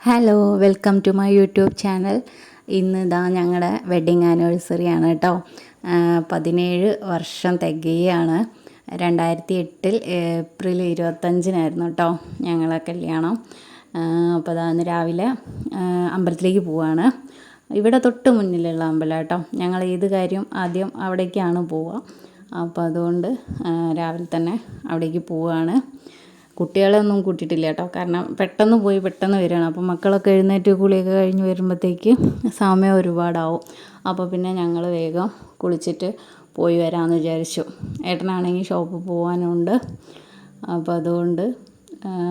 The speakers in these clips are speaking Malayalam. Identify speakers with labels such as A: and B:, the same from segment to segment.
A: Hello, welcome to my YouTube channel. ഇന്ന് ഇതാ ഞങ്ങളുടെ വെഡ്ഡിങ് ആനിവേഴ്സറി ആണ് കേട്ടോ. 17 വർഷം തികയാണ്. 2008 ഏപ്രിൽ 25 കേട്ടോ ഞങ്ങളെ കല്യാണം. അപ്പോൾ അതാ ഇന്ന് രാവിലെ അമ്പലത്തിലേക്ക് പോവാണ്. ഇവിടെ തൊട്ട് മുന്നിലുള്ള അമ്പലം കേട്ടോ. ഞങ്ങൾ ഏത് കാര്യം ആദ്യം അവിടേക്കാണ് പോവുക. അപ്പോൾ അതുകൊണ്ട് രാവിലെ തന്നെ അവിടേക്ക് പോവുകയാണ്. കുട്ടികളെ ഒന്നും കൂട്ടിയിട്ടില്ല കേട്ടോ, കാരണം പെട്ടെന്ന് പോയി പെട്ടെന്ന് വരികയാണ്. അപ്പോൾ മക്കളൊക്കെ എഴുന്നേറ്റ് കുളിയൊക്കെ കഴിഞ്ഞ് വരുമ്പോഴത്തേക്ക് സമയം ഒരുപാടാവും. അപ്പോൾ പിന്നെ ഞങ്ങൾ വേഗം കുളിച്ചിട്ട് പോയി വരാമെന്ന് വിചാരിച്ചു. ഏട്ടനാണെങ്കിൽ ഷോപ്പിൽ പോകാനുണ്ട്. അപ്പോൾ അതുകൊണ്ട്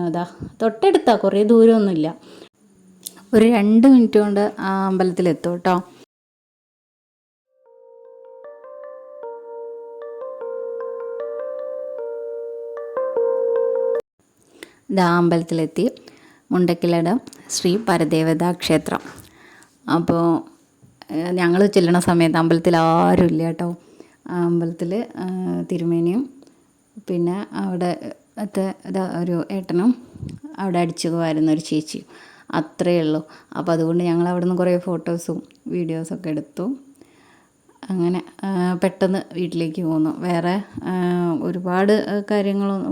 A: അതാ തൊട്ടടുത്താണ്, കുറേ ദൂരമൊന്നുമില്ല. ഒരു 2 മിനിറ്റ് കൊണ്ട് ആ അമ്പലത്തിലെത്തും കേട്ടോ. അമ്പലത്തിലെത്തി. മുണ്ടക്കിലടം ശ്രീ പരദേവതാ ക്ഷേത്രം. അപ്പോൾ ഞങ്ങൾ ചെല്ലണ സമയത്ത് അമ്പലത്തിൽ ആരും ഇല്ല കേട്ടോ. അമ്പലത്തിൽ തിരുമേനിയും പിന്നെ അവിടെ ഒരു ഏട്ടനും അവിടെ അടിച്ചു വരുന്നൊരു ചേച്ചിയും അത്രയേ ഉള്ളൂ. അപ്പോൾ അതുകൊണ്ട് ഞങ്ങൾ അവിടെ നിന്ന് കുറേ ഫോട്ടോസും വീഡിയോസൊക്കെ എടുത്തു. അങ്ങനെ പെട്ടെന്ന് വീട്ടിലേക്ക് പോന്നു. വേറെ ഒരുപാട്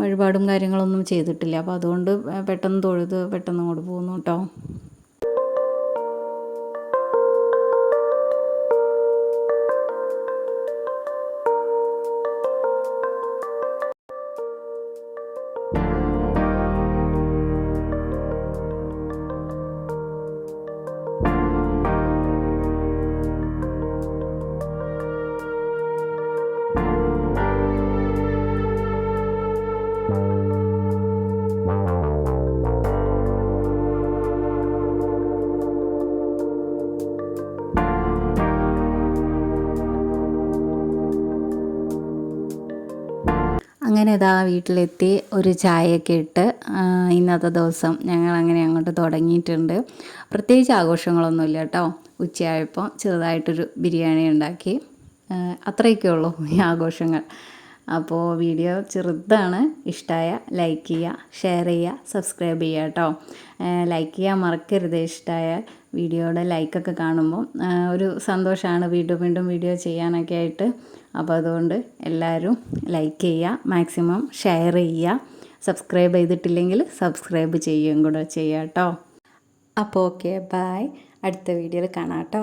A: വഴിപാടും കാര്യങ്ങളൊന്നും ചെയ്തിട്ടില്ല. അപ്പോൾ അതുകൊണ്ട് പെട്ടെന്ന് തൊഴുത് പെട്ടെന്ന് അങ്ങോട്ട് പോന്നു കേട്ടോ. അങ്ങനെ ഇതാ വീട്ടിലെത്തി ഒരു ചായയൊക്കെ ഇട്ട് ഇന്നത്തെ ദിവസം ഞങ്ങൾ അങ്ങനെ അങ്ങോട്ട് തുടങ്ങിയിട്ടുണ്ട്. പ്രത്യേകിച്ച് ആഘോഷങ്ങളൊന്നുമില്ല കേട്ടോ. ഉച്ചയായപ്പോൾ ചെറുതായിട്ടൊരു ബിരിയാണി ഉണ്ടാക്കി. അത്രയൊക്കെ ഉള്ളൂ ഈ ആഘോഷങ്ങൾ. അപ്പോൾ വീഡിയോ ചെറുതാണ്. ഇഷ്ടമായ ലൈക്ക് ചെയ്യുക, ഷെയർ ചെയ്യുക, സബ്സ്ക്രൈബ് ചെയ്യുക കേട്ടോ. ലൈക്ക് ചെയ്യാൻ മറക്കരുത്. ഇഷ്ടമായ വീഡിയോയുടെ ലൈക്കൊക്കെ കാണുമ്പോൾ ഒരു സന്തോഷമാണ് വീണ്ടും വീണ്ടും വീഡിയോ ചെയ്യാനൊക്കെ ആയിട്ട്. അപ്പോൾ അതുകൊണ്ട് എല്ലാവരും ലൈക്ക് ചെയ്യുക, മാക്സിമം ഷെയർ ചെയ്യുക. സബ്സ്ക്രൈബ് ചെയ്തിട്ടില്ലെങ്കിൽ സബ്സ്ക്രൈബ് ചെയ്യുകയും കൂടെ ചെയ്യുക കേട്ടോ. അപ്പോൾ ഓക്കെ, ബൈ. അടുത്ത വീഡിയോയിൽ കാണാം കേട്ടോ.